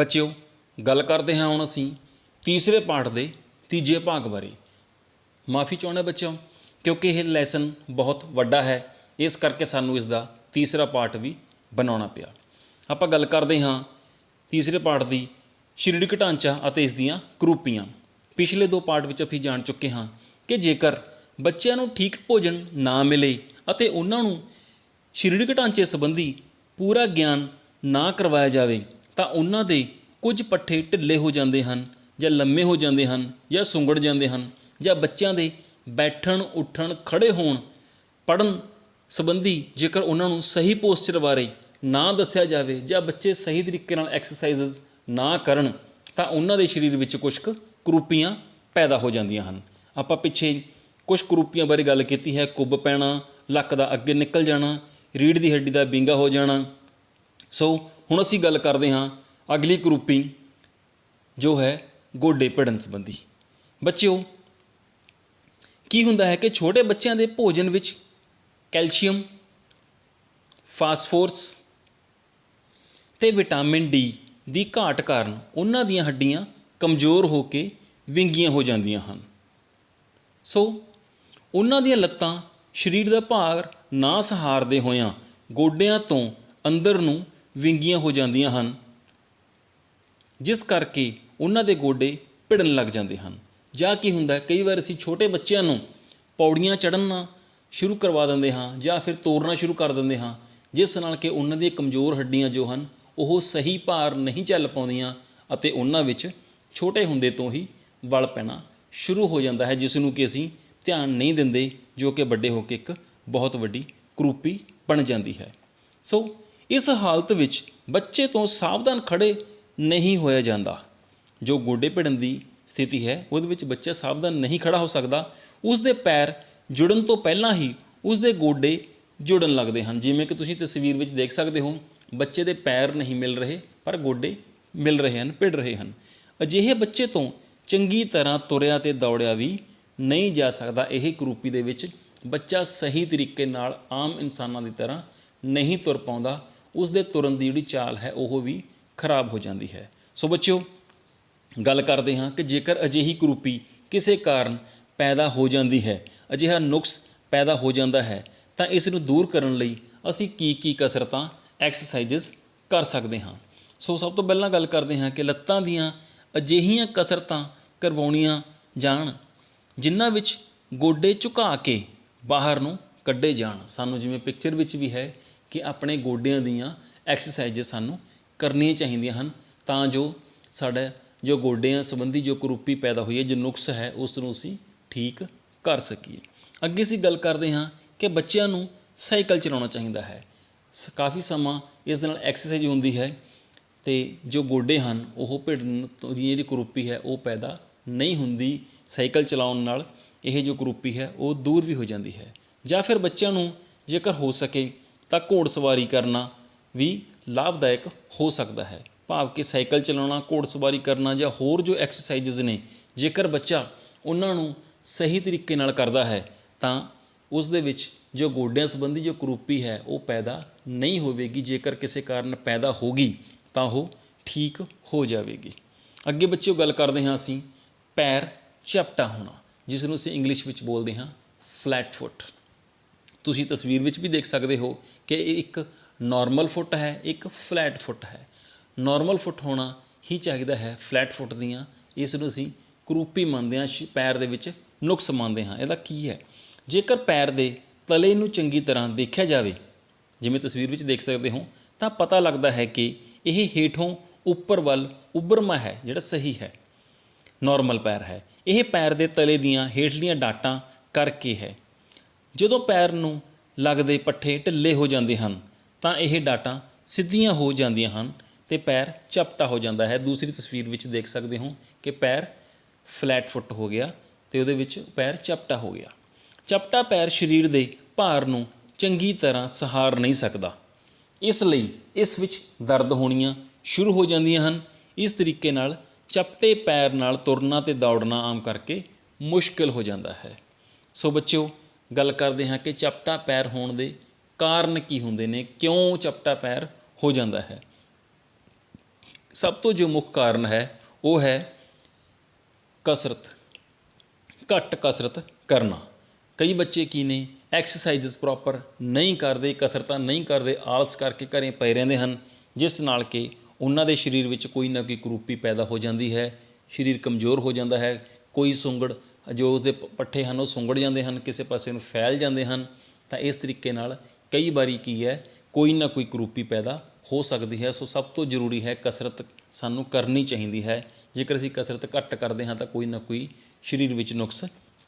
ਬੱਚਿਓ, ਗੱਲ ਕਰਦੇ ਹਾਂ ਹੁਣ ਅਸੀਂ ਤੀਸਰੇ ਪਾਠ ਦੇ ਤੀਜੇ ਭਾਗ ਬਾਰੇ। ਮਾफ़ी ਚਾਹੁੰਦੇ ਬੱਚਿਓ, ਕਿਉਂਕਿ ਇਹ ਲੈਸਨ ਬਹੁਤ ਵੱਡਾ ਹੈ, ਇਸ ਕਰਕੇ ਸਾਨੂੰ ਇਸ ਦਾ ਤੀਸਰਾ ਪਾਠ ਵੀ ਬਣਾਉਣਾ ਪਿਆ। ਆਪਾਂ ਗੱਲ ਕਰਦੇ ਹਾਂ ਤੀਸਰੇ ਪਾਠ ਦੀ ਸਰੀਰਕ ਢਾਂਚਾ ਅਤੇ ਇਸ ਦੀਆਂ ਕਰੂਪੀਆਂ। ਪਿਛਲੇ ਦੋ ਪਾਠ ਵਿੱਚ ਅਸੀਂ ਜਾਣ ਚੁੱਕੇ ਹਾਂ ਕਿ ਜੇਕਰ ਬੱਚਿਆਂ ਨੂੰ ਠੀਕ ਭੋਜਨ ਨਾ ਮਿਲੇ ਅਤੇ ਉਹਨਾਂ ਨੂੰ ਸਰੀਰਕ ਢਾਂਚੇ ਸੰਬੰਧੀ ਪੂਰਾ ਗਿਆਨ ਨਾ ਕਰਵਾਇਆ ਜਾਵੇ ਤਾਂ ਉਹਨਾਂ ਦੇ ਕੁਝ ਪੱਠੇ ਢਿੱਲੇ ਹੋ ਜਾਂਦੇ ਹਨ ਜਾਂ ਲੰਮੇ ਹੋ ਜਾਂਦੇ ਹਨ ਜਾਂ ਸੁੰਗੜ ਜਾਂਦੇ ਹਨ, ਜਾਂ ਬੱਚਿਆਂ ਦੇ ਬੈਠਣ ਉੱਠਣ ਖੜ੍ਹੇ ਹੋਣ ਪੜ੍ਹਨ ਸੰਬੰਧੀ ਜੇਕਰ ਉਹਨਾਂ ਨੂੰ ਸਹੀ ਪੋਸਚਰ ਬਾਰੇ ਨਾ ਦੱਸਿਆ ਜਾਵੇ ਜਾਂ ਬੱਚੇ ਸਹੀ ਤਰੀਕੇ ਨਾਲ ਐਕਸਰਸਾਈਜ਼ਜ਼ ਨਾ ਕਰਨ ਤਾਂ ਉਹਨਾਂ ਦੇ ਸਰੀਰ ਵਿੱਚ ਕੁਛ ਕੁ ਕਰੂਪੀਆਂ ਪੈਦਾ ਹੋ ਜਾਂਦੀਆਂ ਹਨ। ਆਪਾਂ ਪਿੱਛੇ ਕੁਛ ਕਰੂਪੀਆਂ ਬਾਰੇ ਗੱਲ ਕੀਤੀ ਹੈ। ਕੁੱਬ ਪੈਣਾ, ਲੱਕ ਦਾ ਅੱਗੇ ਨਿਕਲ ਜਾਣਾ, ਰੀੜ੍ਹ ਦੀ ਹੱਡੀ ਦਾ ਵਿੰਗਾ ਹੋ ਜਾਣਾ। ਸੋ ਹੁਣ ਅਸੀਂ ਗੱਲ ਕਰਦੇ ਹਾਂ ਅਗਲੀ ਕਰੂਪੀ ਜੋ ਹੈ ਗੋਡੇ ਭਿੜਨ ਸੰਬੰਧੀ। ਬੱਚਿਓ, ਕੀ ਹੁੰਦਾ ਹੈ ਕਿ ਛੋਟੇ ਬੱਚਿਆਂ ਦੇ ਭੋਜਨ ਵਿੱਚ ਕੈਲਸ਼ੀਅਮ, ਫਾਸਫੋਰਸ ਅਤੇ ਵਿਟਾਮਿਨ ਡੀ ਦੀ ਘਾਟ ਕਾਰਨ ਉਹਨਾਂ ਦੀਆਂ ਹੱਡੀਆਂ ਕਮਜ਼ੋਰ ਹੋ ਕੇ ਵਿੰਗੀਆਂ ਹੋ ਜਾਂਦੀਆਂ ਹਨ। ਸੋ ਉਹਨਾਂ ਦੀਆਂ ਲੱਤਾਂ ਸਰੀਰ ਦਾ ਭਾਰ ਨਾ ਸਹਾਰਦੇ ਹੋਇਆਂ ਗੋਡਿਆਂ ਤੋਂ ਅੰਦਰ ਨੂੰ ਵਿੰਗੀਆਂ ਹੋ ਜਾਂਦੀਆਂ ਹਨ, ਜਿਸ ਕਰਕੇ ਉਹਨਾਂ ਦੇ ਗੋਡੇ ਭਿੜਨ ਲੱਗ ਜਾਂਦੇ ਹਨ। ਜਾਂ ਕੀ ਹੁੰਦਾ, ਕਈ ਵਾਰ ਅਸੀਂ ਛੋਟੇ ਬੱਚਿਆਂ ਨੂੰ ਪੌੜੀਆਂ ਚੜ੍ਹਨਾ ਸ਼ੁਰੂ ਕਰਵਾ ਦਿੰਦੇ ਹਾਂ ਜਾਂ ਫਿਰ ਤੋਰਨਾ ਸ਼ੁਰੂ ਕਰ ਦਿੰਦੇ ਹਾਂ, ਜਿਸ ਨਾਲ ਕਿ ਉਹਨਾਂ ਦੀਆਂ ਕਮਜ਼ੋਰ ਹੱਡੀਆਂ ਜੋ ਹਨ ਉਹ ਸਹੀ ਭਾਰ ਨਹੀਂ ਝੱਲ ਪਾਉਂਦੀਆਂ ਅਤੇ ਉਹਨਾਂ ਵਿੱਚ ਛੋਟੇ ਹੁੰਦੇ ਤੋਂ ਹੀ ਵਲ ਪੈਣਾ ਸ਼ੁਰੂ ਹੋ ਜਾਂਦਾ ਹੈ, ਜਿਸ ਨੂੰ ਕਿ ਅਸੀਂ ਧਿਆਨ ਨਹੀਂ ਦਿੰਦੇ, ਜੋ ਕਿ ਵੱਡੇ ਹੋ ਕੇ ਇੱਕ ਬਹੁਤ ਵੱਡੀ ਕਰੂਪੀ ਬਣ ਜਾਂਦੀ ਹੈ। ਸੋ ਇਸ ਹਾਲਤ ਵਿੱਚ ਬੱਚੇ ਤੋਂ ਸਾਵਧਾਨ ਖੜ੍ਹੇ ਨਹੀਂ ਹੋਇਆ ਜਾਂਦਾ। ਜੋ ਗੋਡੇ ਭਿੜਨ ਦੀ ਸਥਿਤੀ ਹੈ ਉਹਦੇ ਵਿੱਚ ਬੱਚਾ ਸਾਵਧਾਨ ਨਹੀਂ ਖੜ੍ਹਾ ਹੋ ਸਕਦਾ। ਉਸ ਦੇ ਪੈਰ ਜੁੜਨ ਤੋਂ ਪਹਿਲਾਂ ਹੀ ਉਸ ਦੇ ਗੋਡੇ ਜੁੜਨ ਲੱਗਦੇ ਹਨ। ਜਿਵੇਂ ਕਿ ਤੁਸੀਂ ਤਸਵੀਰ ਵਿੱਚ ਦੇਖ ਸਕਦੇ ਹੋ, ਬੱਚੇ ਦੇ ਪੈਰ ਨਹੀਂ ਮਿਲ ਰਹੇ ਪਰ ਗੋਡੇ ਮਿਲ ਰਹੇ ਹਨ, ਭਿੜ ਰਹੇ ਹਨ। ਅਜਿਹੇ ਬੱਚੇ ਤੋਂ ਚੰਗੀ ਤਰ੍ਹਾਂ ਤੁਰਿਆ ਅਤੇ ਦੌੜਿਆ ਵੀ ਨਹੀਂ ਜਾ ਸਕਦਾ। ਇਹ ਕਰੂਪੀ ਦੇ ਵਿੱਚ ਬੱਚਾ ਸਹੀ ਤਰੀਕੇ ਨਾਲ ਆਮ ਇਨਸਾਨਾਂ ਦੀ ਤਰ੍ਹਾਂ ਨਹੀਂ ਤੁਰ ਪਾਉਂਦਾ। ਉਸ ਦੇ ਤੁਰਨ ਦੀ ਜਿਹੜੀ ਚਾਲ ਹੈ ਉਹ ਵੀ ਖਰਾਬ ਹੋ ਜਾਂਦੀ ਹੈ। ਸੋ ਬੱਚਿਓ, ਗੱਲ ਕਰਦੇ ਹਾਂ ਕਿ ਜੇਕਰ ਅਜਿਹੀ ਕਰੂਪੀ ਕਿਸੇ ਕਾਰਨ ਪੈਦਾ ਹੋ ਜਾਂਦੀ ਹੈ, ਅਜਿਹਾ ਨੁਕਸ ਪੈਦਾ ਹੋ ਜਾਂਦਾ ਹੈ, ਤਾਂ ਇਸ ਨੂੰ ਦੂਰ ਕਰਨ ਲਈ ਅਸੀਂ ਕੀ ਕਸਰਤਾਂ, ਐਕਸਰਸਾਈਜ਼ਸ ਕਰ ਸਕਦੇ ਹਾਂ। ਸੋ ਸਭ ਤੋਂ ਪਹਿਲਾਂ ਗੱਲ ਕਰਦੇ ਹਾਂ ਕਿ ਲੱਤਾਂ ਦੀਆਂ ਅਜਿਹੀਆਂ ਕਸਰਤਾਂ ਕਰਵਾਉਣੀਆਂ ਜਾਣ ਜਿਨ੍ਹਾਂ ਵਿੱਚ ਗੋਡੇ ਝੁਕਾ ਕੇ ਬਾਹਰ ਨੂੰ ਕੱਢੇ ਜਾਣ। ਸਾਨੂੰ ਜਿਵੇਂ ਪਿਕਚਰ ਵਿੱਚ ਵੀ ਹੈ ਕਿ ਆਪਣੇ ਗੋਡਿਆਂ ਦੀਆਂ ਐਕਸਰਸਾਈਜ਼ ਸਾਨੂੰ ਕਰਨੀਆਂ ਚਾਹੀਦੀਆਂ ਹਨ, ਤਾਂ ਜੋ ਸਾਡਾ ਜੋ ਗੋਡਿਆਂ ਸੰਬੰਧੀ ਜੋ ਕਰੂਪੀ ਪੈਦਾ ਹੋਈ ਹੈ, ਜੋ ਨੁਕਸ ਹੈ, ਉਸ ਨੂੰ ਅਸੀਂ ਠੀਕ ਕਰ ਸਕੀਏ। ਅੱਗੇ ਅਸੀਂ ਗੱਲ ਕਰਦੇ ਹਾਂ ਕਿ ਬੱਚਿਆਂ ਨੂੰ ਸਾਈਕਲ ਚਲਾਉਣਾ ਚਾਹੀਦਾ ਹੈ। ਕਾਫੀ ਸਮਾਂ ਇਸ ਦੇ ਨਾਲ ਐਕਸਰਸਾਈਜ਼ ਹੁੰਦੀ ਹੈ ਅਤੇ ਜੋ ਗੋਡੇ ਹਨ ਉਹ ਭਿੜਨ ਤੋਂ ਦੀ ਜਿਹੜੀ ਕਰੂਪੀ ਹੈ ਉਹ ਪੈਦਾ ਨਹੀਂ ਹੁੰਦੀ। ਸਾਈਕਲ ਚਲਾਉਣ ਨਾਲ ਇਹ ਜੋ ਕਰੂਪੀ ਹੈ ਉਹ ਦੂਰ ਵੀ ਹੋ ਜਾਂਦੀ ਹੈ। ਜਾਂ ਫਿਰ ਬੱਚਿਆਂ ਨੂੰ ਜੇਕਰ ਹੋ ਸਕੇ ਤਾਂ ਘੋੜ ਸਵਾਰੀ ਕਰਨਾ ਵੀ ਲਾਭਦਾਇਕ ਹੋ ਸਕਦਾ ਹੈ। ਭਾਵ ਕਿ ਸਾਈਕਲ ਚਲਾਉਣਾ, ਘੋੜ ਸਵਾਰੀ ਕਰਨਾ ਜਾਂ ਹੋਰ ਜੋ ਐਕਸਰਸਾਈਜ਼ਸ ਨੇ, ਜੇਕਰ ਬੱਚਾ ਉਹਨਾਂ ਨੂੰ ਸਹੀ ਤਰੀਕੇ ਨਾਲ ਕਰਦਾ ਹੈ ਤਾਂ ਉਸ ਦੇ ਵਿੱਚ ਜੋ ਗੋਡਿਆਂ ਸੰਬੰਧੀ ਜੋ ਕਰੂਪੀ ਹੈ ਉਹ ਪੈਦਾ ਨਹੀਂ ਹੋਵੇਗੀ। ਜੇਕਰ ਕਿਸੇ ਕਾਰਨ ਪੈਦਾ ਹੋਗੀ ਤਾਂ ਉਹ ਠੀਕ ਹੋ ਜਾਵੇਗੀ। ਅੱਗੇ ਬੱਚਿਓ ਗੱਲ ਕਰਦੇ ਹਾਂ ਅਸੀਂ ਪੈਰ ਝਪਟਾ ਹੋਣਾ, ਜਿਸ ਨੂੰ ਅਸੀਂ ਇੰਗਲਿਸ਼ ਵਿੱਚ ਬੋਲਦੇ ਹਾਂ ਫਲੈਟ ਫੁੱਟ। ਤੁਸੀਂ ਤਸਵੀਰ ਵਿੱਚ ਵੀ ਦੇਖ ਸਕਦੇ ਹੋ ਕਿ ਇਹ ਇੱਕ ਨੋਰਮਲ ਫੁੱਟ ਹੈ, ਇੱਕ ਫਲੈਟ ਫੁੱਟ ਹੈ। ਨੋਰਮਲ ਫੁੱਟ ਹੋਣਾ ਹੀ ਚਾਹੀਦਾ ਹੈ। ਫਲੈਟ ਫੁੱਟ ਦੀਆਂ ਇਸ ਨੂੰ ਅਸੀਂ ਕਰੂਪੀ ਮੰਨਦੇ ਹਾਂ, ਪੈਰ ਦੇ ਵਿੱਚ ਨੁਕਸ ਮੰਨਦੇ ਹਾਂ। ਇਹਦਾ ਕੀ ਹੈ, ਜੇਕਰ ਪੈਰ ਦੇ ਤਲੇ ਨੂੰ ਚੰਗੀ ਤਰ੍ਹਾਂ ਦੇਖਿਆ ਜਾਵੇ, ਜਿਵੇਂ ਤਸਵੀਰ ਵਿੱਚ ਦੇਖ ਸਕਦੇ ਹੋ, ਤਾਂ ਪਤਾ ਲੱਗਦਾ ਹੈ ਕਿ ਇਹ ਹੇਠੋਂ ਉੱਪਰ ਵੱਲ ਉੱਭਰਮਾ ਹੈ, ਜਿਹੜਾ ਸਹੀ ਹੈ, ਨੋਰਮਲ ਪੈਰ ਹੈ। ਇਹ ਪੈਰ ਦੇ ਤਲੇ ਦੀਆਂ ਹੇਠਲੀਆਂ ਡਾਟਾਂ ਕਰਕੇ ਹੈ। ਜਦੋਂ ਪੈਰ ਨੂੰ ਲੱਗਦੇ ਪੱਠੇ ਢਿੱਲੇ ਹੋ ਜਾਂਦੇ ਹਨ ਤਾਂ ਇਹ ਡਾਟਾਂ ਸਿੱਧੀਆਂ ਹੋ ਜਾਂਦੀਆਂ ਹਨ ਅਤੇ ਪੈਰ ਝਪਟਾ ਹੋ ਜਾਂਦਾ ਹੈ। ਦੂਸਰੀ ਤਸਵੀਰ ਵਿੱਚ ਦੇਖ ਸਕਦੇ ਹੋ ਕਿ ਪੈਰ ਫਲੈਟ ਫੁੱਟ ਹੋ ਗਿਆ ਅਤੇ ਉਹਦੇ ਵਿੱਚ ਪੈਰ ਝਪਟਾ ਹੋ ਗਿਆ। ਝਪਟਾ ਪੈਰ ਸਰੀਰ ਦੇ ਭਾਰ ਨੂੰ ਚੰਗੀ ਤਰ੍ਹਾਂ ਸਹਾਰ ਨਹੀਂ ਸਕਦਾ, ਇਸ ਲਈ ਇਸ ਵਿੱਚ ਦਰਦ ਹੋਣੀਆਂ ਸ਼ੁਰੂ ਹੋ ਜਾਂਦੀਆਂ ਹਨ। ਇਸ ਤਰੀਕੇ ਨਾਲ ਝਪਟੇ ਪੈਰ ਨਾਲ ਤੁਰਨਾ ਅਤੇ ਦੌੜਨਾ ਆਮ ਕਰਕੇ ਮੁਸ਼ਕਿਲ ਹੋ ਜਾਂਦਾ ਹੈ। ਸੋ ਬੱਚਿਓ, ਗੱਲ ਕਰਦੇ ਹਾਂ ਕਿ ਝਪਟਾ ਪੈਰ ਹੋਣ ਦੇ ਕਾਰਨ ਕੀ ਹੁੰਦੇ ਨੇ, ਕਿਉਂ ਝਪਟਾ ਪੈਰ ਹੋ ਜਾਂਦਾ ਹੈ। ਸਭ ਤੋਂ ਜੋ ਮੁੱਖ ਕਾਰਨ ਹੈ ਉਹ ਹੈ ਕਸਰਤ, ਘੱਟ ਕਸਰਤ ਕਰਨਾ। ਕਈ ਬੱਚੇ ਕੀ ਨੇ, ਐਕਸਰਸਾਈਜ਼ਸ ਪ੍ਰੋਪਰ ਨਹੀਂ ਕਰਦੇ, ਕਸਰਤਾਂ ਨਹੀਂ ਕਰਦੇ, ਆਲਸ ਕਰਕੇ ਘਰੇ ਪਏ ਰਹਿੰਦੇ ਹਨ, ਜਿਸ ਨਾਲ ਕਿ ਉਹਨਾਂ ਦੇ ਸਰੀਰ ਵਿੱਚ ਕੋਈ ਨਾ ਕੋਈ ਕੁਰੂਪੀ ਪੈਦਾ ਹੋ ਜਾਂਦੀ ਹੈ, ਸਰੀਰ ਕਮਜ਼ੋਰ ਹੋ ਜਾਂਦਾ ਹੈ। ਕੋਈ ਸੁੰਗੜ ਜੋ ਉਸਦੇ ਪੱਠੇ ਹਨ ਉਹ ਸੁੰਗੜ ਜਾਂਦੇ ਹਨ, ਕਿਸੇ ਪਾਸੇ ਨੂੰ ਫੈਲ ਜਾਂਦੇ ਹਨ। ਤਾਂ ਇਸ ਤਰੀਕੇ ਨਾਲ ਕਈ ਵਾਰੀ ਕੀ ਹੈ, ਕੋਈ ਨਾ ਕੋਈ ਕੁਰੂਪੀ ਪੈਦਾ ਹੋ ਸਕਦੀ ਹੈ। ਸੋ ਸਭ ਤੋਂ ਜ਼ਰੂਰੀ ਹੈ ਕਸਰਤ ਸਾਨੂੰ ਕਰਨੀ ਚਾਹੀਦੀ ਹੈ। ਜੇਕਰ ਅਸੀਂ ਕਸਰਤ ਘੱਟ ਕਰਦੇ ਹਾਂ ਤਾਂ ਕੋਈ ਨਾ ਕੋਈ ਸਰੀਰ ਵਿੱਚ ਨੁਕਸ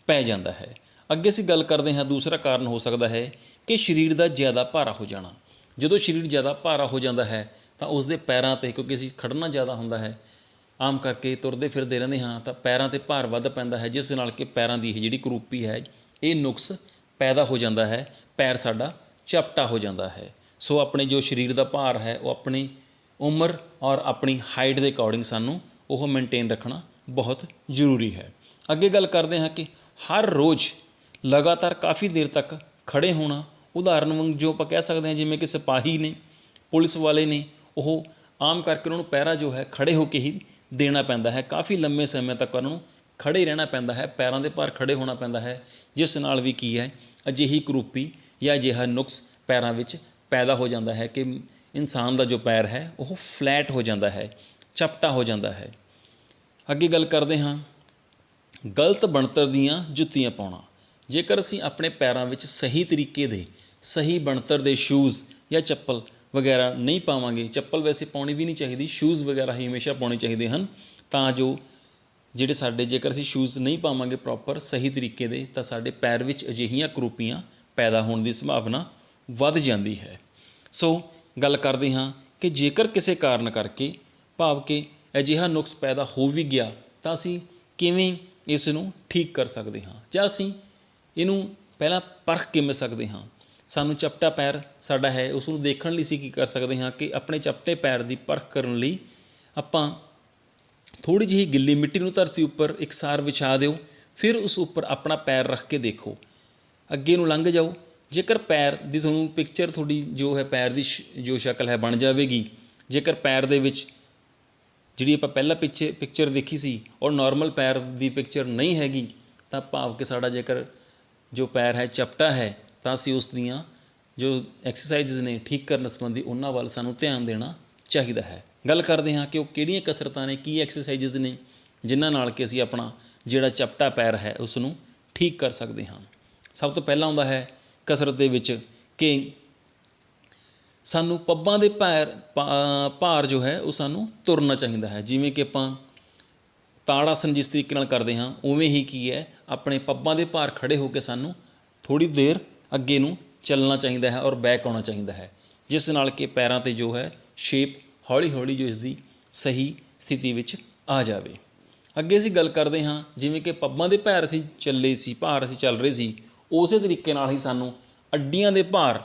ਪੈ ਜਾਂਦਾ ਹੈ। ਅੱਗੇ ਅਸੀਂ ਗੱਲ ਕਰਦੇ ਹਾਂ, ਦੂਸਰਾ ਕਾਰਨ ਹੋ ਸਕਦਾ ਹੈ ਕਿ ਸਰੀਰ ਦਾ ਜ਼ਿਆਦਾ ਭਾਰਾ ਹੋ ਜਾਣਾ। ਜਦੋਂ ਸਰੀਰ ਜ਼ਿਆਦਾ ਭਾਰਾ ਹੋ ਜਾਂਦਾ ਹੈ ਤਾਂ ਉਸ ਦੇ ਪੈਰਾਂ 'ਤੇ, ਕਿਉਂਕਿ ਅਸੀਂ ਖੜਨਾ ਜ਼ਿਆਦਾ ਹੁੰਦਾ ਹੈ, ਆਮ ਕਰਕੇ ਤੁਰਦੇ ਫਿਰਦੇ ਰਹਿੰਦੇ ਹਾਂ, ਤਾਂ ਪੈਰਾਂ 'ਤੇ ਭਾਰ ਵੱਧ ਪੈਂਦਾ ਹੈ, ਜਿਸ ਨਾਲ ਕਿ ਪੈਰਾਂ ਦੀ ਇਹ ਜਿਹੜੀ ਕੁਰੂਪੀ ਹੈ ਇਹ ਨੁਕਸ ਪੈਦਾ ਹੋ ਜਾਂਦਾ ਹੈ, ਪੈਰ ਸਾਡਾ ਚਪਟਾ ਹੋ ਜਾਂਦਾ ਹੈ। ਸੋ ਆਪਣੇ ਜੋ ਸਰੀਰ ਦਾ ਭਾਰ ਹੈ ਉਹ ਆਪਣੀ ਉਮਰ ਔਰ ਆਪਣੀ ਹਾਈਟ ਦੇ ਅਕੋਰਡਿੰਗ ਸਾਨੂੰ ਉਹ ਮੇਨਟੇਨ ਰੱਖਣਾ ਬਹੁਤ ਜ਼ਰੂਰੀ ਹੈ। ਅੱਗੇ ਗੱਲ ਕਰਦੇ ਹਾਂ ਕਿ ਹਰ ਰੋਜ਼ ਲਗਾਤਾਰ ਕਾਫੀ ਦੇਰ ਤੱਕ ਖੜ੍ਹੇ ਹੋਣਾ। ਉਦਾਹਰਨ ਵਾਂਗ ਜੋ ਆਪਾਂ ਕਹਿ ਸਕਦੇ ਹਾਂ, ਜਿਵੇਂ ਕਿ ਸਿਪਾਹੀ ਨੇ, ਪੁਲਿਸ ਵਾਲੇ ਨੇ, ਉਹ ਆਮ ਕਰਕੇ ਉਹਨਾਂ ਨੂੰ ਪਹਿਰਾ ਜੋ ਹੈ ਖੜ੍ਹੇ ਹੋ ਕੇ ਹੀ ਦੇਣਾ ਪੈਂਦਾ ਹੈ। ਕਾਫੀ ਲੰਮੇ ਸਮੇਂ ਤੱਕ ਉਹਨਾਂ ਨੂੰ ਖੜ੍ਹੇ ਰਹਿਣਾ ਪੈਂਦਾ ਹੈ, ਪੈਰਾਂ ਦੇ ਭਾਰ ਖੜ੍ਹੇ ਹੋਣਾ ਪੈਂਦਾ ਹੈ, ਜਿਸ ਨਾਲ ਵੀ ਕੀ ਹੈ, ਅਜਿਹੀ ਕੁਰੂਪੀ ਜਾਂ ਅਜਿਹਾ ਨੁਕਸ ਪੈਰਾਂ ਵਿੱਚ ਪੈਦਾ ਹੋ ਜਾਂਦਾ ਹੈ ਕਿ ਇਨਸਾਨ ਦਾ ਜੋ ਪੈਰ ਹੈ ਉਹ ਫਲੈਟ ਹੋ ਜਾਂਦਾ ਹੈ, ਚਪਟਾ ਹੋ ਜਾਂਦਾ ਹੈ। ਅੱਗੇ ਗੱਲ ਕਰਦੇ ਹਾਂ, ਗਲਤ ਬਣਤਰ ਦੀਆਂ ਜੁੱਤੀਆਂ ਪਾਉਣਾ। ਜੇਕਰ ਅਸੀਂ ਆਪਣੇ ਪੈਰਾਂ ਵਿੱਚ ਸਹੀ ਤਰੀਕੇ ਦੇ, ਸਹੀ ਬਣਤਰ ਦੇ ਸ਼ੂਜ਼ ਜਾਂ ਚੱਪਲ ਵਗੈਰਾ ਨਹੀਂ ਪਾਵਾਂਗੇ, ਚੱਪਲ ਵੈਸੇ ਪਾਉਣੀ ਵੀ ਨਹੀਂ ਚਾਹੀਦੀ, ਸ਼ੂਜ਼ ਵਗੈਰਾ ਹੀ ਹਮੇਸ਼ਾ ਪਾਉਣੇ ਚਾਹੀਦੇ ਹਨ, ਤਾਂ ਜੋ ਜਿਹੜੇ ਸਾਡੇ, ਜੇਕਰ ਅਸੀਂ ਸ਼ੂਜ਼ ਨਹੀਂ ਪਾਵਾਂਗੇ ਪ੍ਰੋਪਰ ਸਹੀ ਤਰੀਕੇ ਦੇ, ਤਾਂ ਸਾਡੇ ਪੈਰ ਵਿੱਚ ਅਜਿਹੀਆਂ ਕੁਰੂਪੀਆਂ ਪੈਦਾ ਹੋਣ ਦੀ ਸੰਭਾਵਨਾ ਵੱਧ ਜਾਂਦੀ ਹੈ। ਸੋ ਗੱਲ ਕਰਦੇ ਹਾਂ ਕਿ ਜੇਕਰ ਕਿਸੇ ਕਾਰਨ ਕਰਕੇ, ਭਾਵ ਕਿ ਅਜਿਹਾ ਨੁਕਸ ਪੈਦਾ ਹੋ ਵੀ ਗਿਆ, ਤਾਂ ਅਸੀਂ ਕਿਵੇਂ ਇਸ ਨੂੰ ਠੀਕ ਕਰ ਸਕਦੇ ਹਾਂ, ਜਾਂ ਅਸੀਂ ਇਹਨੂੰ ਪਹਿਲਾਂ ਪਰਖ ਕਿਵੇਂ ਸਕਦੇ ਹਾਂ। ਸਾਨੂੰ ਚਪਟਾ ਪੈਰ ਸਾਡਾ ਹੈ, ਉਸ ਨੂੰ ਦੇਖਣ ਲਈ ਅਸੀਂ ਕੀ ਕਰ ਸਕਦੇ ਹਾਂ ਕਿ ਆਪਣੇ ਚਪਟੇ ਪੈਰ ਦੀ ਪਰਖ ਕਰਨ ਲਈ ਆਪਾਂ ਥੋੜ੍ਹੀ ਜਿਹੀ ਗਿੱਲੀ ਮਿੱਟੀ ਨੂੰ ਧਰਤੀ ਉੱਪਰ ਇਕਸਾਰ ਵਿਛਾ ਦਿਓ, ਫਿਰ ਉਸ ਉੱਪਰ ਆਪਣਾ ਪੈਰ ਰੱਖ ਕੇ ਦੇਖੋ, ਅੱਗੇ ਨੂੰ ਲੰਘ ਜਾਓ। ਜੇਕਰ ਪੈਰ ਦੀ ਤੁਹਾਨੂੰ ਪਿਕਚਰ, ਤੁਹਾਡੀ ਜੋ ਹੈ ਪੈਰ ਦੀ ਜੋ ਸ਼ਕਲ ਹੈ ਬਣ ਜਾਵੇਗੀ। ਜੇਕਰ ਪੈਰ ਦੇ ਵਿੱਚ ਜਿਹੜੀ ਆਪਾਂ ਪਹਿਲਾਂ ਪਿਕਚਰ ਦੇਖੀ ਸੀ ਔਰ ਨੋਰਮਲ ਪੈਰ ਦੀ ਪਿਕਚਰ ਨਹੀਂ ਹੈਗੀ, ਤਾਂ ਭਾਵ ਕਿ ਸਾਡਾ ਜੇਕਰ ਜੋ ਪੈਰ ਹੈ ਚਪਟਾ ਹੈ, ਤਾਂ ਅਸੀਂ ਉਸ ਦੀਆਂ ਜੋ ਐਕਸਰਸਾਈਜ਼ਸ ਨੇ ਠੀਕ ਕਰਨ ਸੰਬੰਧੀ ਉਹਨਾਂ ਵੱਲ ਸਾਨੂੰ ਧਿਆਨ ਦੇਣਾ ਚਾਹੀਦਾ ਹੈ। ਗੱਲ ਕਰਦੇ ਹਾਂ ਕਿ ਉਹ ਕਿਹੜੀਆਂ ਕਸਰਤਾਂ ਨੇ, ਕੀ ਐਕਸਰਸਾਈਜ਼ਸ ਨੇ ਜਿਨ੍ਹਾਂ ਨਾਲ ਕਿ ਅਸੀਂ ਆਪਣਾ ਜਿਹੜਾ ਚਪਟਾ ਪੈਰ ਹੈ ਉਸ ਨੂੰ ਠੀਕ ਕਰ ਸਕਦੇ ਹਾਂ। ਸਭ ਤੋਂ ਪਹਿਲਾਂ ਆਉਂਦਾ ਹੈ ਕਸਰਤ ਦੇ ਵਿੱਚ ਕਿ ਸਾਨੂੰ ਪੱਬਾਂ ਦੇ ਭਾਰ ਜੋ ਹੈ ਉਹ ਸਾਨੂੰ ਤੁਰਨਾ ਚਾਹੀਦਾ ਹੈ। ਜਿਵੇਂ ਕਿ ਆਪਾਂ ਤਾੜ ਆਸਨ ਜਿਸ ਤਰੀਕੇ ਨਾਲ ਕਰਦੇ ਹਾਂ, ਉਵੇਂ ਹੀ ਕੀ ਹੈ, ਆਪਣੇ ਪੱਬਾਂ ਦੇ ਭਾਰ ਖੜ੍ਹੇ ਹੋ ਕੇ ਸਾਨੂੰ ਥੋੜ੍ਹੀ ਦੇਰ ਅੱਗੇ ਨੂੰ ਚੱਲਣਾ ਚਾਹੀਦਾ ਹੈ ਔਰ ਬੈਕ ਆਉਣਾ ਚਾਹੀਦਾ ਹੈ, ਜਿਸ ਨਾਲ ਕਿ ਪੈਰਾਂ 'ਤੇ ਜੋ ਹੈ ਸ਼ੇਪ ਹੌਲੀ ਹੌਲੀ ਜੋ ਇਸਦੀ ਸਹੀ ਸਥਿਤੀ ਵਿੱਚ ਆ ਜਾਵੇ। ਅੱਗੇ ਅਸੀਂ ਗੱਲ ਕਰਦੇ ਹਾਂ, ਜਿਵੇਂ ਕਿ ਪੱਬਾਂ ਦੇ ਭਾਰ ਅਸੀਂ ਚੱਲ ਰਹੇ ਸੀ, ਉਸੇ ਤਰੀਕੇ ਨਾਲ ਹੀ ਸਾਨੂੰ ਅੱਡੀਆਂ ਦੇ ਭਾਰ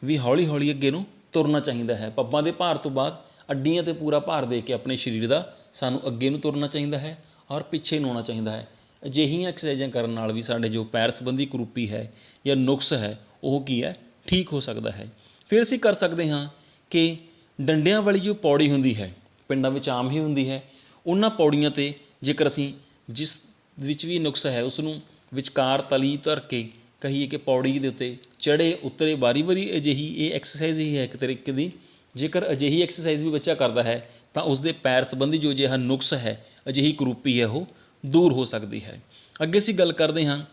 ਵੀ ਹੌਲੀ ਹੌਲੀ ਅੱਗੇ ਨੂੰ ਤੁਰਨਾ ਚਾਹੀਦਾ ਹੈ। ਪੱਬਾਂ ਦੇ ਭਾਰ ਤੋਂ ਬਾਅਦ ਅੱਡੀਆਂ 'ਤੇ ਪੂਰਾ ਭਾਰ ਦੇ ਕੇ ਆਪਣੇ ਸਰੀਰ ਦਾ ਸਾਨੂੰ ਅੱਗੇ ਨੂੰ ਤੁਰਨਾ ਚਾਹੀਦਾ ਹੈ ਔਰ ਪਿੱਛੇ ਨੂੰ ਆਉਣਾ ਚਾਹੀਦਾ ਹੈ। ਅਜਿਹੀਆਂ ਐਕਸਰਸਾਈਜ਼ਾਂ ਕਰਨ ਨਾਲ ਵੀ ਸਾਡੇ ਜੋ ਪੈਰ ਸੰਬੰਧੀ ਕੁਰੂਪੀ ਹੈ ਜਾਂ ਨੁਕਸ ਹੈ ਉਹ ਕੀ ਹੈ, ਠੀਕ ਹੋ ਸਕਦਾ ਹੈ। ਫਿਰ ਅਸੀਂ ਕਰ ਸਕਦੇ ਹਾਂ ਕਿ ਡੰਡਿਆਂ ਵਾਲੀ ਜੋ ਪੌੜੀ ਹੁੰਦੀ ਹੈ, ਪਿੰਡਾਂ ਵਿੱਚ ਆਮ ਹੀ ਹੁੰਦੀ ਹੈ, ਉਹਨਾਂ ਪੌੜੀਆਂ 'ਤੇ ਜੇਕਰ ਅਸੀਂ ਜਿਸ ਵਿੱਚ ਵੀ ਨੁਕਸ ਹੈ ਉਸ ਨੂੰ ਵਿਚਕਾਰ ਤਲੀ ਧਰ ਕੇ ਕਹੀਏ ਕਿ ਪੌੜੀ ਦੇ ਉੱਤੇ ਚੜ੍ਹੇ ਉਤਰੇ ਵਾਰੀ ਅਜਿਹੀ ਇਹ ਐਕਸਰਸਾਈਜ਼ ਹੀ ਹੈ ਇੱਕ ਤਰੀਕੇ ਦੀ। ਜੇਕਰ ਅਜਿਹੀ ਐਕਸਰਸਾਈਜ਼ ਵੀ ਬੱਚਾ ਕਰਦਾ ਹੈ ਤਾਂ ਉਸਦੇ ਪੈਰ ਸੰਬੰਧੀ ਜੋ ਅਜਿਹਾ ਨੁਕਸ ਹੈ, ਅਜਿਹੀ ਕੁਰੂਪੀ ਹੈ, ਉਹ ਦੂਰ ਹੋ ਸਕਦੀ ਹੈ। ਅੱਗੇ ਅਸੀਂ ਗੱਲ ਕਰਦੇ ਹਾਂ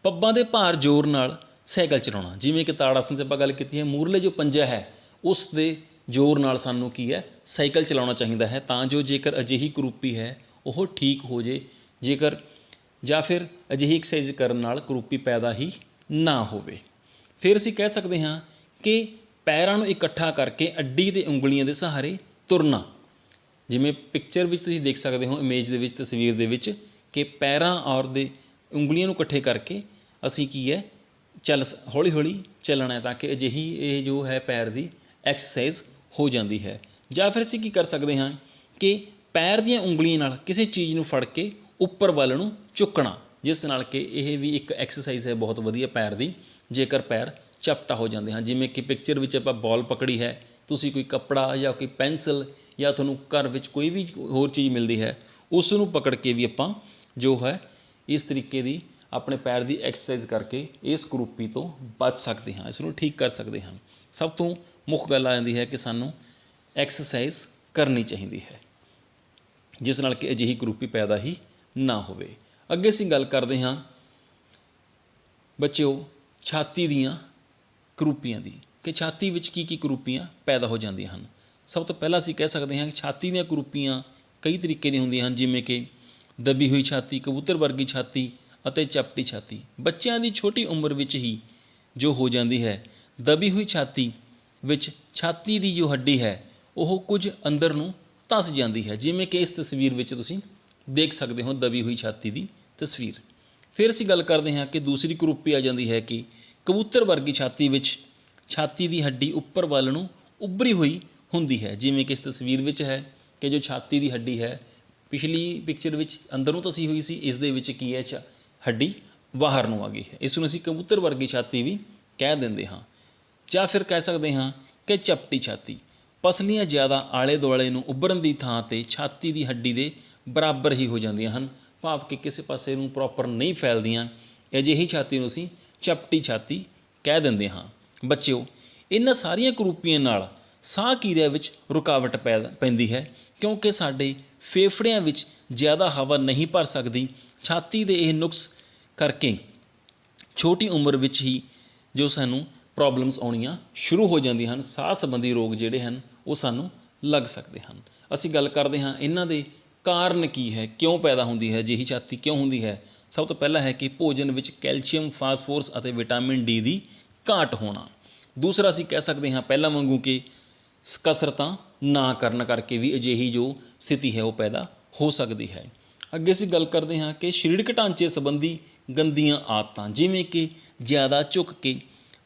ਪੱਬਾਂ ਦੇ ਭਾਰ ਜ਼ੋਰ ਨਾਲ ਸਾਈਕਲ ਚਲਾਉਣਾ। ਜਿਵੇਂ ਕਿ ਤਾੜ ਆਸਨ 'ਚ ਆਪਾਂ ਗੱਲ ਕੀਤੀ ਹੈ, ਮੂਹਰਲੇ ਜੋ ਪੰਜਾ ਹੈ ਉਸ ਦੇ ਜ਼ੋਰ ਨਾਲ ਸਾਨੂੰ ਕੀ ਹੈ, ਸਾਈਕਲ ਚਲਾਉਣਾ ਚਾਹੀਦਾ ਹੈ, ਤਾਂ ਜੋ ਜੇਕਰ ਅਜਿਹੀ ਕੁਰੂਪੀ ਹੈ ਉਹ ਠੀਕ ਹੋ ਜੇ, ਜੇਕਰ ਜਾਂ ਫਿਰ ਅਜਿਹੀ ਐਕਸਰਸਾਈਜ਼ ਕਰਨ ਨਾਲ ਕੁਰੂਪੀ ਪੈਦਾ ਹੀ ਨਾ ਹੋਵੇ। ਫਿਰ ਅਸੀਂ ਕਹਿ ਸਕਦੇ ਹਾਂ ਕਿ ਪੈਰਾਂ ਨੂੰ ਇਕੱਠਾ ਕਰਕੇ ਅੱਡੀ ਅਤੇ ਉਂਗਲੀਆਂ ਦੇ ਸਹਾਰੇ ਤੁਰਨਾ। ਜਿਵੇਂ ਪਿਕਚਰ ਵਿੱਚ ਤੁਸੀਂ ਦੇਖ ਸਕਦੇ ਹੋ, ਇਮੇਜ ਦੇ ਵਿੱਚ, ਤਸਵੀਰ ਦੇ ਵਿੱਚ, ਕਿ ਪੈਰਾਂ ਔਰ ਦੇ ਉਂਗਲੀਆਂ ਨੂੰ ਇਕੱਠੇ ਕਰਕੇ ਅਸੀਂ ਕੀ ਹੈ ਹੌਲੀ ਹੌਲੀ ਚੱਲਣਾ ਹੈ, ਤਾਂ ਕਿ ਅਜਿਹੀ ਇਹ ਜੋ ਹੈ ਪੈਰ ਦੀ ਐਕਸਰਸਾਈਜ਼ ਹੋ ਜਾਂਦੀ ਹੈ। ਜਾਂ ਫਿਰ ਅਸੀਂ ਕੀ ਕਰ ਸਕਦੇ ਹਾਂ ਕਿ ਪੈਰ ਦੀਆਂ ਉਂਗਲੀਆਂ ਨਾਲ ਕਿਸੇ ਚੀਜ਼ ਨੂੰ ਫੜ ਕੇ ਉੱਪਰ ਵੱਲ ਨੂੰ ਚੁੱਕਣਾ, ਜਿਸ ਨਾਲ ਕਿ ਇਹ ਵੀ ਇੱਕ ਐਕਸਰਸਾਈਜ਼ ਹੈ ਬਹੁਤ ਵਧੀਆ ਪੈਰ ਦੀ, ਜੇਕਰ ਪੈਰ ਚਪਟਾ ਹੋ ਜਾਂਦੇ ਹਨ। ਜਿਵੇਂ ਕਿ ਪਿਕਚਰ ਵਿੱਚ ਆਪਾਂ ਬਾਲ ਪਕੜੀ ਹੈ, ਤੁਸੀਂ ਕੋਈ ਕੱਪੜਾ ਜਾਂ ਕੋਈ ਪੈਨਸਿਲ ਜਾਂ ਤੁਹਾਨੂੰ ਘਰ ਵਿੱਚ ਕੋਈ ਵੀ ਹੋਰ ਚੀਜ਼ ਮਿਲਦੀ ਹੈ ਉਸ ਨੂੰ ਪਕੜ ਕੇ ਵੀ ਆਪਾਂ ਜੋ ਹੈ ਇਸ ਤਰੀਕੇ ਦੀ ਆਪਣੇ ਪੈਰ ਦੀ ਐਕਸਰਸਾਈਜ਼ ਕਰਕੇ ਇਸ ਕੁਰੂਪੀ ਤੋਂ ਬਚ ਸਕਦੇ ਹਾਂ, ਇਸ ਨੂੰ ਠੀਕ ਕਰ ਸਕਦੇ ਹਾਂ। ਸਭ ਤੋਂ ਮੁੱਖ ਗੱਲ ਆ ਜਾਂਦੀ ਹੈ ਕਿ ਸਾਨੂੰ ਐਕਸਰਸਾਈਜ਼ ਕਰਨੀ ਚਾਹੀਦੀ ਹੈ ਜਿਸ ਨਾਲ ਕਿ ਅਜਿਹੀ ਕੁਰੂਪੀ ਪੈਦਾ ਹੀ ਨਾ ਹੋਵੇ। ਅੱਗੇ ਅਸੀਂ ਗੱਲ ਕਰਦੇ ਹਾਂ ਬੱਚਿਓ ਛਾਤੀ ਦੀਆਂ ਕੁਰੂਪੀਆਂ ਦੀ, ਕਿ ਛਾਤੀ ਵਿੱਚ ਕੀ ਕੀ ਕੁਰੂਪੀਆਂ ਪੈਦਾ ਹੋ ਜਾਂਦੀਆਂ ਹਨ। ਸਭ ਤੋਂ ਪਹਿਲਾਂ ਅਸੀਂ ਕਹਿ ਸਕਦੇ ਹਾਂ ਕਿ ਛਾਤੀ ਦੀਆਂ ਕੁਰੂਪੀਆਂ ਕਈ ਤਰੀਕੇ ਦੀਆਂ ਹੁੰਦੀਆਂ ਹਨ, ਜਿਵੇਂ ਕਿ ਦਬੀ ਹੋਈ ਛਾਤੀ, ਕਬੂਤਰ ਵਰਗੀ ਛਾਤੀ ਅਤੇ ਚਪਟੀ ਛਾਤੀ। ਬੱਚਿਆਂ ਦੀ ਛੋਟੀ ਉਮਰ ਵਿੱਚ ਹੀ ਜੋ ਹੋ ਜਾਂਦੀ ਹੈ। ਦਬੀ ਹੋਈ ਛਾਤੀ ਵਿੱਚ ਛਾਤੀ ਦੀ ਜੋ ਹੱਡੀ ਹੈ ਉਹ ਕੁਝ ਅੰਦਰ ਨੂੰ ਧੱਸ ਜਾਂਦੀ ਹੈ, ਜਿਵੇਂ ਕਿ ਇਸ ਤਸਵੀਰ ਵਿੱਚ ਤੁਸੀਂ ਦੇਖ ਸਕਦੇ ਹੋ ਦਬੀ ਹੋਈ ਛਾਤੀ ਦੀ ਤਸਵੀਰ। ਫਿਰ ਅਸੀਂ ਗੱਲ ਕਰਦੇ ਹਾਂ ਕਿ ਦੂਸਰੀ ਕੁਰੂਪੀ ਆ ਜਾਂਦੀ ਹੈ ਕਿ ਕਬੂਤਰ ਵਰਗੀ ਛਾਤੀ ਵਿੱਚ ਛਾਤੀ ਦੀ ਹੱਡੀ ਉੱਪਰ ਵੱਲ ਨੂੰ ਉੱਭਰੀ ਹੋਈ ਹੁੰਦੀ ਹੈ, ਜਿਵੇਂ ਕਿ ਇਸ ਤਸਵੀਰ ਵਿੱਚ ਹੈ ਕਿ ਜੋ ਛਾਤੀ ਦੀ ਹੱਡੀ ਹੈ ਪਿਛਲੀ ਪਿਕਚਰ ਵਿੱਚ ਅੰਦਰੋਂ ਧੱਸੀ ਹੋਈ ਸੀ, ਇਸ ਦੇ ਵਿੱਚ ਕੀ ਹੈ ਹੱਡੀ ਬਾਹਰ ਨੂੰ ਆ ਗਈ ਹੈ। ਇਸ ਨੂੰ ਅਸੀਂ ਕਬੂਤਰ ਵਰਗੀ ਛਾਤੀ ਵੀ ਕਹਿ ਦਿੰਦੇ ਹਾਂ। ਜਾਂ ਫਿਰ ਕਹਿ ਸਕਦੇ ਹਾਂ ਕਿ ਚਪਟੀ ਛਾਤੀ। ਪਸਲੀਆਂ ਜ਼ਿਆਦਾ ਆਲੇ ਦੁਆਲੇ ਨੂੰ ਉੱਭਰਨ ਦੀ ਥਾਂ 'ਤੇ ਛਾਤੀ ਦੀ ਹੱਡੀ ਦੇ ਬਰਾਬਰ ਹੀ ਹੋ ਜਾਂਦੀਆਂ ਹਨ, ਭਾਵ ਕਿ ਕਿਸੇ ਪਾਸੇ ਨੂੰ ਪ੍ਰੋਪਰ ਨਹੀਂ ਫੈਲਦੀਆਂ। ਅਜਿਹੀ ਛਾਤੀ ਨੂੰ ਅਸੀਂ ਚਪਟੀ ਛਾਤੀ ਕਹਿ ਦਿੰਦੇ ਹਾਂ। ਬੱਚਿਓ ਇਹਨਾਂ ਸਾਰੀਆਂ ਕੁਰੂਪੀਆਂ ਨਾਲ ਸਾਹ ਕਿਰਿਆ ਵਿੱਚ ਰੁਕਾਵਟ ਪੈਂਦੀ ਹੈ, ਕਿਉਂਕਿ ਸਾਡੇ ਫੇਫੜਿਆਂ ਵਿੱਚ ਜ਼ਿਆਦਾ ਹਵਾ ਨਹੀਂ ਭਰ ਸਕਦੀ। ਛਾਤੀ ਦੇ ਇਹ ਨੁਕਸ ਕਰਕੇ ਛੋਟੀ ਉਮਰ ਵਿੱਚ ਹੀ ਜੋ ਸਾਨੂੰ ਪ੍ਰੋਬਲਮਸ ਆਉਣੀਆਂ ਸ਼ੁਰੂ ਹੋ ਜਾਂਦੀਆਂ ਹਨ। ਸਾਹ ਸੰਬੰਧੀ ਰੋਗ ਜਿਹੜੇ ਹਨ ਉਹ ਸਾਨੂੰ ਲੱਗ ਸਕਦੇ ਹਨ। ਅਸੀਂ ਗੱਲ ਕਰਦੇ ਹਾਂ ਇਹਨਾਂ ਦੇ ਕਾਰਨ ਕੀ ਹੈ, ਕਿਉਂ ਪੈਦਾ ਹੁੰਦੀ ਹੈ, ਅਜਿਹੀ ਛਾਤੀ ਕਿਉਂ ਹੁੰਦੀ ਹੈ। ਸਭ ਤੋਂ ਪਹਿਲਾਂ ਹੈ ਕਿ ਭੋਜਨ ਵਿੱਚ ਕੈਲਸ਼ੀਅਮ, ਫਾਸਫੋਰਸ ਅਤੇ ਵਿਟਾਮਿਨ ਡੀ ਦੀ ਘਾਟ ਹੋਣਾ। ਦੂਸਰਾ ਅਸੀਂ ਕਹਿ ਸਕਦੇ ਹਾਂ ਪਹਿਲਾਂ ਵਾਂਗੂ ਕਿ ਕਸਰਤਾਂ ਨਾ ਕਰਨ ਕਰਕੇ ਵੀ ਅਜਿਹੀ ਜੋ ਸਥਿਤੀ ਹੈ ਉਹ ਪੈਦਾ ਹੋ ਸਕਦੀ ਹੈ। ਅੱਗੇ ਅਸੀਂ ਗੱਲ ਕਰਦੇ ਹਾਂ ਕਿ ਸਰੀਰਕ ਢਾਂਚੇ ਸੰਬੰਧੀ ਗੰਦੀਆਂ ਆਦਤਾਂ, ਜਿਵੇਂ ਕਿ ਜ਼ਿਆਦਾ ਝੁਕ ਕੇ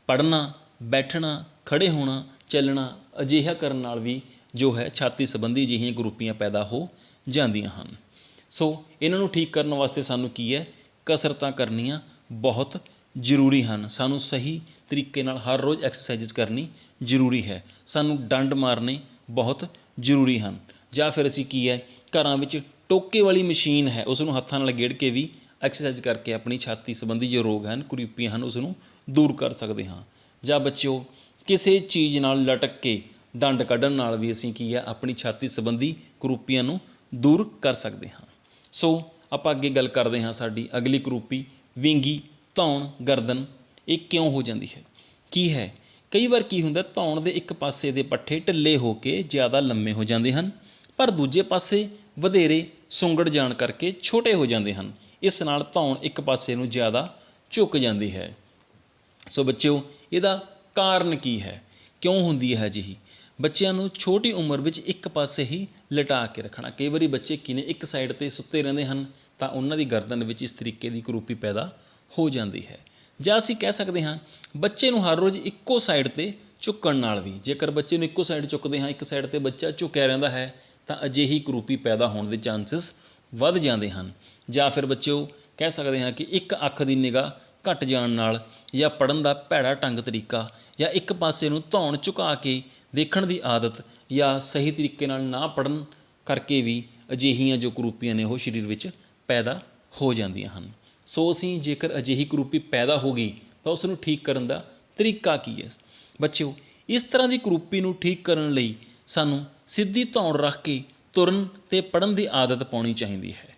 ਪੜ੍ਹਨਾ, ਬੈਠਣਾ, ਖੜ੍ਹੇ ਹੋਣਾ, ਚੱਲਣਾ, ਅਜਿਹਾ ਕਰਨ ਨਾਲ ਵੀ ਜੋ ਹੈ ਛਾਤੀ ਸੰਬੰਧੀ ਅਜਿਹੀਆਂ ਕੁਰੂਪੀਆਂ ਪੈਦਾ ਹੋ ਜਾਂਦੀਆਂ ਹਨ। ਸੋ ਇਹਨਾਂ ਨੂੰ ਠੀਕ ਕਰਨ ਵਾਸਤੇ ਸਾਨੂੰ ਕੀ ਹੈ, ਕਸਰਤਾਂ ਕਰਨੀਆਂ ਬਹੁਤ ਜ਼ਰੂਰੀ ਹਨ। ਸਾਨੂੰ ਸਹੀ ਤਰੀਕੇ ਨਾਲ ਹਰ ਰੋਜ਼ ਐਕਸਰਸਾਈਜ਼ ਕਰਨੀ ਜ਼ਰੂਰੀ ਹੈ। ਸਾਨੂੰ ਡੰਡ ਮਾਰਨੇ ਬਹੁਤ ਜ਼ਰੂਰੀ ਹਨ। ਜਾਂ ਫਿਰ ਅਸੀਂ ਕੀ ਹੈ ਘਰਾਂ ਵਿੱਚ ਟੋਕੇ ਵਾਲੀ ਮਸ਼ੀਨ ਹੈ ਉਸ ਨੂੰ ਹੱਥਾਂ ਨਾਲ ਗੇੜ ਕੇ ਵੀ ਐਕਸਰਸਾਈਜ਼ ਕਰਕੇ ਆਪਣੀ ਛਾਤੀ ਸੰਬੰਧੀ ਜੋ ਰੋਗ ਹਨ, ਕੁਰੂਪੀਆਂ ਹਨ, ਉਸ ਨੂੰ ਦੂਰ ਕਰ ਸਕਦੇ ਹਾਂ। ਜਾਂ ਬੱਚਿਓ ਕਿਸੇ ਚੀਜ਼ ਨਾਲ ਲਟਕ ਕੇ ਡੰਡ ਕੱਢਣ ਨਾਲ ਵੀ ਅਸੀਂ ਕੀ ਹੈ ਆਪਣੀ ਛਾਤੀ ਸੰਬੰਧੀ ਕੁਰੂਪੀਆਂ ਨੂੰ ਦੂਰ ਕਰ ਸਕਦੇ ਹਾਂ। ਸੋ ਆਪਾਂ ਅੱਗੇ ਗੱਲ ਕਰਦੇ ਹਾਂ ਸਾਡੀ ਅਗਲੀ ਕੁਰੂਪੀ ਵਿੰਗੀ ਧੌਣ ਗਰਦਨ। ਇਹ ਕਿਉਂ ਹੋ ਜਾਂਦੀ ਹੈ, ਕੀ ਹੈ। ਕਈ ਵਾਰ ਕੀ ਹੁੰਦਾ, ਧੌਣ ਦੇ ਇੱਕ ਪਾਸੇ ਦੇ ਪੱਠੇ ਢਿੱਲੇ ਹੋ ਕੇ ਜ਼ਿਆਦਾ ਲੰਮੇ ਹੋ ਜਾਂਦੇ ਹਨ, ਪਰ ਦੂਜੇ ਪਾਸੇ ਵਧੇਰੇ ਸੁੰਗੜ ਜਾਣ ਕਰਕੇ ਛੋਟੇ ਹੋ ਜਾਂਦੇ ਹਨ। ਇਸ ਨਾਲ ਧੌਣ ਇੱਕ ਪਾਸੇ ਨੂੰ ਜ਼ਿਆਦਾ ਝੁਕ ਜਾਂਦੀ ਹੈ। ਸੋ ਬੱਚਿਓ ਇਹਦਾ ਕਾਰਨ ਕੀ ਹੈ, ਕਿਉਂ ਹੁੰਦੀ ਹੈ ਅਜਿਹੀ। ਬੱਚਿਆਂ ਨੂੰ ਛੋਟੀ ਉਮਰ ਵਿੱਚ ਇੱਕ ਪਾਸੇ ਹੀ ਲਿਟਾ ਕੇ ਰੱਖਣਾ। ਕਈ ਵਾਰੀ ਬੱਚੇ ਕੀ ਨੇ ਇੱਕ ਸਾਈਡ 'ਤੇ ਸੁੱਤੇ ਰਹਿੰਦੇ ਹਨ ਤਾਂ ਉਹਨਾਂ ਦੀ ਗਰਦਨ ਵਿੱਚ ਇਸ ਤਰੀਕੇ ਦੀ ਕੁਰੂਪੀ ਪੈਦਾ ਹੋ ਜਾਂਦੀ ਹੈ। ਜਾਂ ਅਸੀਂ ਕਹਿ ਸਕਦੇ ਹਾਂ ਬੱਚੇ ਨੂੰ ਹਰ ਰੋਜ਼ ਇੱਕੋ ਸਾਈਡ 'ਤੇ ਝੁਕਣ ਨਾਲ ਵੀ, ਜੇਕਰ ਬੱਚੇ ਨੂੰ ਇੱਕੋ ਸਾਈਡ ਚੁੱਕਦੇ ਹਾਂ, ਇੱਕ ਸਾਈਡ 'ਤੇ ਬੱਚਾ ਝੁਕਿਆ ਰਹਿੰਦਾ ਹੈ ਤਾਂ ਅਜਿਹੀ ਕੁਰੂਪੀ ਪੈਦਾ ਹੋਣ ਦੇ ਚਾਂਸਸ ਵੱਧ ਜਾਂਦੇ ਹਨ। ਜਾਂ ਫਿਰ ਬੱਚਿਓ ਕਹਿ ਸਕਦੇ ਹਾਂ ਕਿ ਇੱਕ ਅੱਖ ਦੀ ਨਿਗਾਹ ਘੱਟ ਜਾਣ ਨਾਲ, ਜਾਂ ਪੜ੍ਹਨ ਦਾ ਭੈੜਾ ਢੰਗ ਤਰੀਕਾ, ਜਾਂ ਇੱਕ ਪਾਸੇ ਨੂੰ ਧੌਣ ਝੁਕਾ ਕੇ ਦੇਖਣ ਦੀ ਆਦਤ, ਜਾਂ ਸਹੀ ਤਰੀਕੇ ਨਾਲ ਨਾ ਪੜ੍ਹਨ ਕਰਕੇ ਵੀ ਅਜਿਹੀਆਂ ਜੋ ਕੁਰੂਪੀਆਂ ਨੇ ਉਹ ਸਰੀਰ ਵਿੱਚ ਪੈਦਾ ਹੋ ਜਾਂਦੀਆਂ ਹਨ। ਸੋ ਅਸੀਂ ਜੇਕਰ ਅਜਿਹੀ ਕੁਰੂਪੀ ਪੈਦਾ ਹੋ ਗਈ ਤਾਂ ਉਸ ਨੂੰ ਠੀਕ ਕਰਨ ਦਾ ਤਰੀਕਾ ਕੀ ਹੈ। ਬੱਚਿਓ ਇਸ ਤਰ੍ਹਾਂ ਦੀ ਕੁਰੂਪੀ ਨੂੰ ਠੀਕ ਕਰਨ ਲਈ ਸਾਨੂੰ ਸਿੱਧੀ ਧੌਣ ਰੱਖ ਕੇ ਤੁਰਨ ਅਤੇ ਪੜ੍ਹਨ ਦੀ ਆਦਤ ਪਾਉਣੀ ਚਾਹੀਦੀ ਹੈ,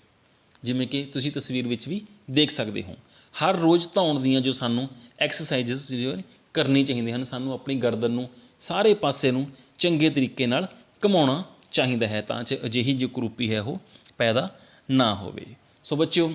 ਜਿਵੇਂ ਕਿ ਤੁਸੀਂ ਤਸਵੀਰ ਵਿੱਚ ਵੀ ਦੇਖ ਸਕਦੇ ਹੋ। ਹਰ ਰੋਜ਼ ਧੌਣ ਦੀਆਂ ਜੋ ਸਾਨੂੰ ਐਕਸਰਸਾਈਜ਼ਸ ਜੋ ਕਰਨੀ ਚਾਹੀਦੀਆਂ ਹਨ। ਸਾਨੂੰ ਆਪਣੀ ਗਰਦਨ ਨੂੰ ਸਾਰੇ ਪਾਸੇ ਨੂੰ ਚੰਗੇ ਤਰੀਕੇ ਨਾਲ ਘੁਮਾਉਣਾ ਚਾਹੀਦਾ ਹੈ ਤਾਂ ਕਿ ਅਜਿਹੀ ਜੋ ਕੁਰੂਪੀ ਹੈ ਉਹ ਪੈਦਾ ਨਾ ਹੋਵੇ। ਸੋ ਬੱਚਿਓ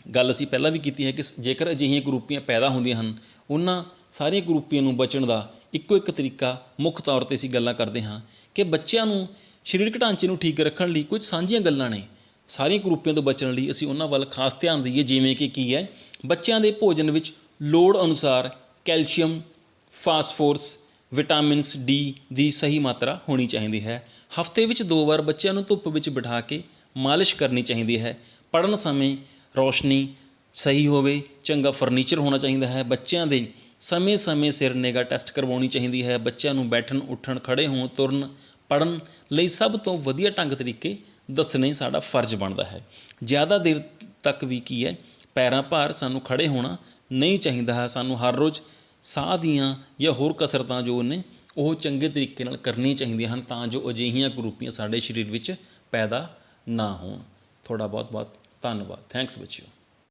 ਗੱਲ ਅਸੀਂ ਪਹਿਲਾਂ ਵੀ ਕੀਤੀ ਹੈ ਕਿ ਜੇਕਰ ਅਜਿਹੀਆਂ ਕੁਰੂਪੀਆਂ ਪੈਦਾ ਹੁੰਦੀਆਂ ਹਨ, ਉਹਨਾਂ ਸਾਰੀਆਂ ਕੁਰੂਪੀਆਂ ਨੂੰ ਬਚਣ ਦਾ ਇੱਕੋ ਇੱਕ ਤਰੀਕਾ ਮੁੱਖ ਤੌਰ 'ਤੇ ਅਸੀਂ ਗੱਲਾਂ ਕਰਦੇ ਹਾਂ ਕਿ ਬੱਚਿਆਂ ਨੂੰ ਸਰੀਰਕ ਢਾਂਚੇ ਨੂੰ ਠੀਕ ਰੱਖਣ ਲਈ ਕੁਝ ਸਾਂਝੀਆਂ ਗੱਲਾਂ ਨੇ। ਸਾਰੀਆਂ ਕੁਰੂਪੀਆਂ ਤੋਂ ਬਚਣ ਲਈ ਅਸੀਂ ਉਹਨਾਂ ਵੱਲ ਖਾਸ ਧਿਆਨ ਦਈਏ, ਜਿਵੇਂ ਕਿ ਕੀ ਹੈ ਬੱਚਿਆਂ ਦੇ ਭੋਜਨ ਵਿੱਚ ਲੋੜ ਅਨੁਸਾਰ ਕੈਲਸ਼ੀਅਮ, ਫਾਸਫੋਰਸ, ਵਿਟਾਮਿਨਸ ਡੀ ਦੀ ਸਹੀ ਮਾਤਰਾ ਹੋਣੀ ਚਾਹੀਦੀ ਹੈ। ਹਫ਼ਤੇ ਵਿੱਚ 2 ਵਾਰ ਬੱਚਿਆਂ ਨੂੰ ਧੁੱਪ ਵਿੱਚ ਬਿਠਾ ਕੇ ਮਾਲਿਸ਼ ਕਰਨੀ ਚਾਹੀਦੀ ਹੈ। ਪੜ੍ਹਨ ਸਮੇਂ ਰੌਸ਼ਨੀ ਸਹੀ ਹੋਵੇ, ਚੰਗਾ ਫਰਨੀਚਰ ਹੋਣਾ ਚਾਹੀਦਾ ਹੈ। ਬੱਚਿਆਂ ਦੇ ਸਮੇਂ-ਸਮੇਂ ਸਿਰ ਨਿਗਾ ਟੈਸਟ ਕਰਵਾਉਣੀ ਚਾਹੀਦੀ ਹੈ। ਬੱਚਿਆਂ ਨੂੰ ਬੈਠਣ, ਉੱਠਣ, ਖੜ੍ਹੇ ਹੋਣ, ਤੁਰਨ, ਪੜ੍ਹਨ ਲਈ ਸਭ ਤੋਂ ਵਧੀਆ ਢੰਗ ਤਰੀਕੇ ਦੱਸਣੇ ਸਾਡਾ ਫਰਜ਼ ਬਣਦਾ ਹੈ। ਜ਼ਿਆਦਾ ਦੇਰ ਤੱਕ ਵੀ ਕੀ ਹੈ, ਪੈਰਾਂ ਭਾਰ ਸਾਨੂੰ ਖੜ੍ਹੇ ਹੋਣਾ ਨਹੀਂ ਚਾਹੀਦਾ ਹੈ। ਸਾਨੂੰ ਹਰ ਰੋਜ਼ ਸਾਹ ਦੀਆਂ ਜਾਂ ਹੋਰ ਕਸਰਤਾਂ ਜੋ ਨੇ ਉਹ ਚੰਗੇ ਤਰੀਕੇ ਨਾਲ ਕਰਨੀਆਂ ਚਾਹੀਦੀਆਂ ਹਨ, ਤਾਂ ਜੋ ਅਜਿਹੀਆਂ ਕੁਰੂਪੀਆਂ ਸਾਡੇ ਸਰੀਰ ਵਿੱਚ ਪੈਦਾ ਨਾ ਹੋਣ। ਤੁਹਾਡਾ ਬਹੁਤ ਬਹੁਤ ਧੰਨਵਾਦ। ਥੈਂਕਸ ਬੱਚਿਓ।